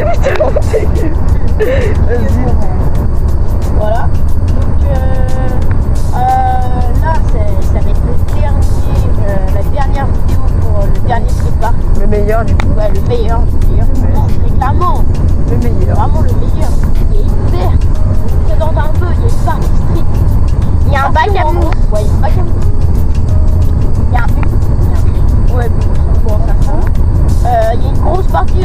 évidemment. Vas-y. Voilà. Donc là, ça va être la dernière vidéo pour le dernier skatepark. Le meilleur du coup. Ouais, le meilleur. C'est clairement Le meilleur. vraiment le meilleur. Il est hyper. C'est dans un peu, il y a une partie street. Il y a un bac à mousse. Ouais, il y a un bac à mousse. Il y a un but. Ouais, bon, ça va. Il y a une grosse partie du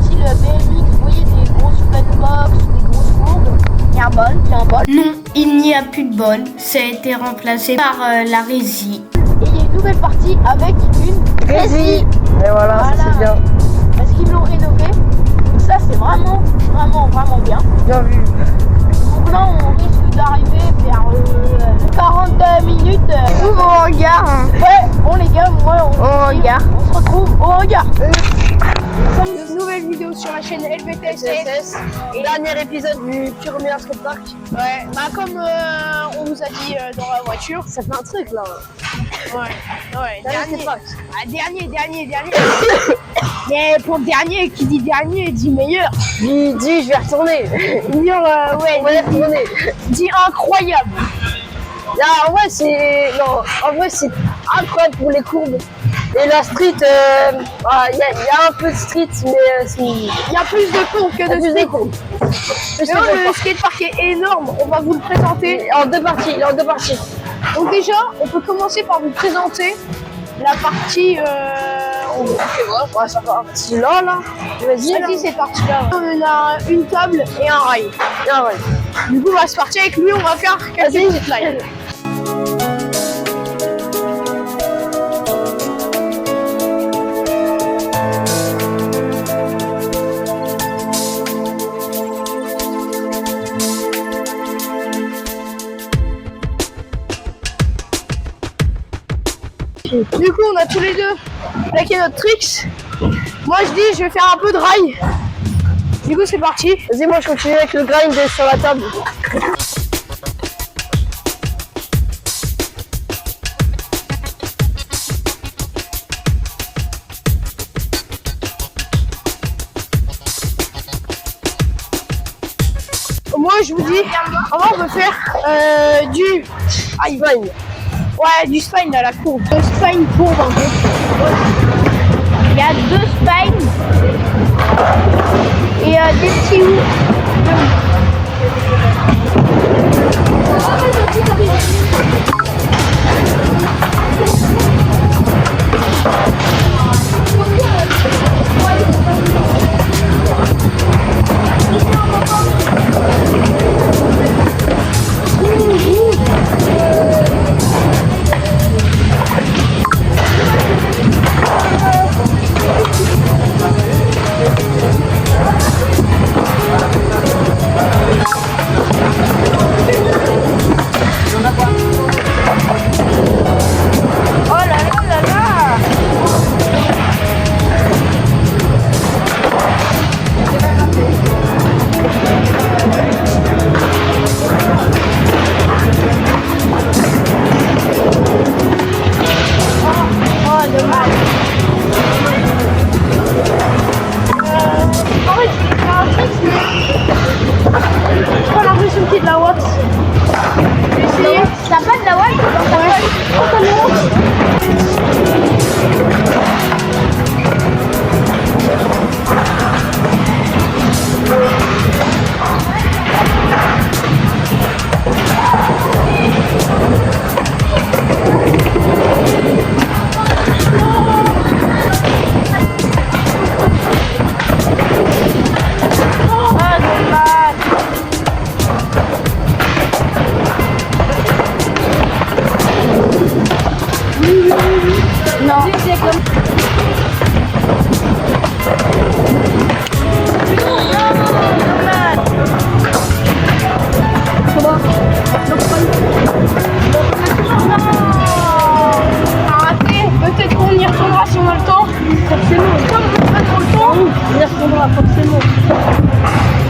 style BMX. Vous voyez des grosses flatbox, des grosses courbes. Il y a un bol. Non, il n'y a plus de bol. Ça a été remplacé par la résille. Et il y a une nouvelle partie avec une résille. Et voilà, ça c'est bien. Parce qu'ils l'ont rénové. Donc ça c'est vraiment bien. Bien vu. Donc là on risque d'arriver vers 40 minutes au hangar. Ouais, bon les gars, moi on se retrouve au hangar. Une nouvelle vidéo sur la chaîne LVTSS. Et dernier épisode du pur meilleur skatepark. Ouais, bah comme on vous a dit dans la voiture. Ça fait un truc là. Ouais, Dernier skatepark. dernier. Mais pour dernier, qui dit dernier dit meilleur. Dis, je vais retourner. Dire On va y retourner. dit incroyable. Là, ouais, c'est. Non, en vrai, c'est incroyable pour les courbes. Et la street, il y a un peu de street, mais Il y a plus de courbes que de street. Le Le skatepark est énorme, on va vous le présenter. en deux parties, Donc déjà, on peut commencer par vous présenter la partie. Ouais, ça va. C'est là. Vas-y. Vas-y, cette partie-là. On a une table et un rail. Du coup, on va se partir avec lui, on va faire quelques petites lives. Du coup, on a tous les deux plaqué notre tricks. Moi, je dis, je vais faire un peu de rail. Du coup, c'est parti. Vas-y, moi je continue avec le grind sur la table. Moi, je vous dis, avant, on peut faire du Spine. Ouais, du spine à la courbe. Le spine courbe un peu. Il y a 2 spines et des petits hooks.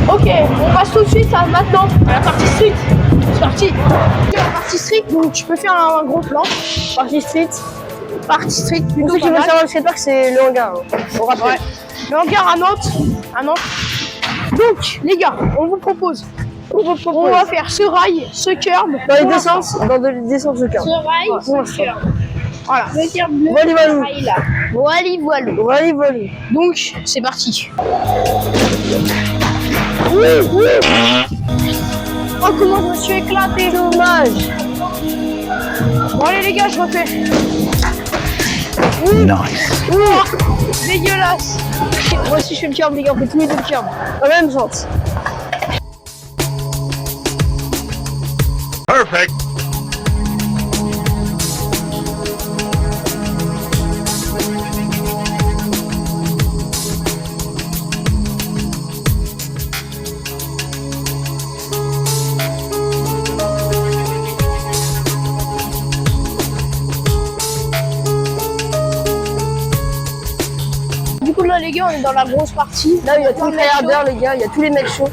Ok, on passe tout de suite à maintenant à la partie street. C'est parti. La partie street, donc tu peux faire un gros plan. Partie street. Partie street, Pour plutôt ceux qui pas veulent mal. savoir le skatepark, c'est le hangar. On rappelle. Ouais. le hangar à Nantes. Donc, les gars, on vous propose. On va faire ce rail, ce curb. Dans les deux sens, de cœur. Ce rail, ce cœur. Voilà. Le cœur bleu, Voilà, voilà. ce rail là. Voilà. Voilà. Donc, c'est parti. Oh, comment je me suis éclaté. Dommage. Bon, allez, les gars, je refais. Nice. Dégueulasse. Moi aussi je fais le curb, les gars, on fait tous les deux le curb. Dans la même sens. Perfect. Du coup, là, les gars, on est dans la grosse partie. Là, il y a tous les tryharders, les gars, il y a tous les mecs chauds.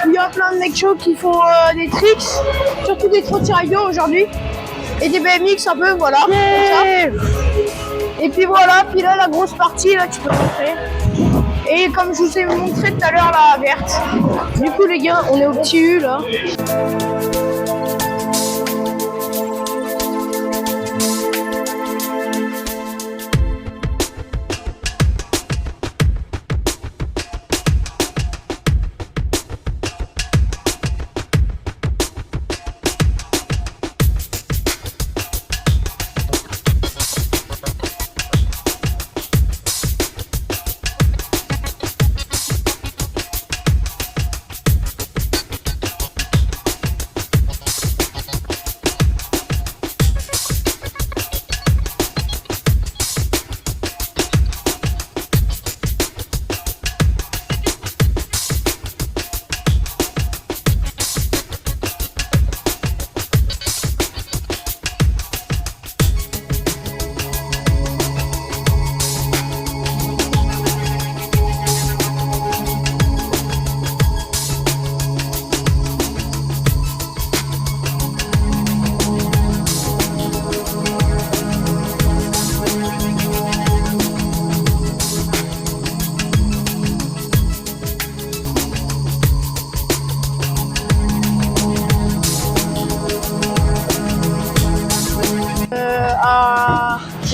Il y a plein de mecs chauds qui font des tricks, surtout des trottinettos aujourd'hui. Et des BMX un peu, voilà. Comme ça. Et puis voilà, puis là la grosse partie, là tu peux montrer. Et comme je vous ai montré tout à l'heure, la verte. Du coup les gars, on est au petit U là.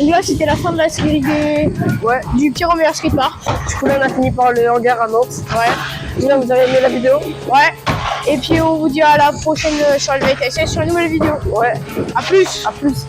Là, c'était la fin de la série du Pyromeilleur Skatepark. Du coup, là, on a fini par le hangar à Nantes. Ouais. Là, vous avez aimé la vidéo? Ouais. Et puis, on vous dit à la prochaine sur le VTSS sur une nouvelle vidéo. Ouais. À plus. À plus.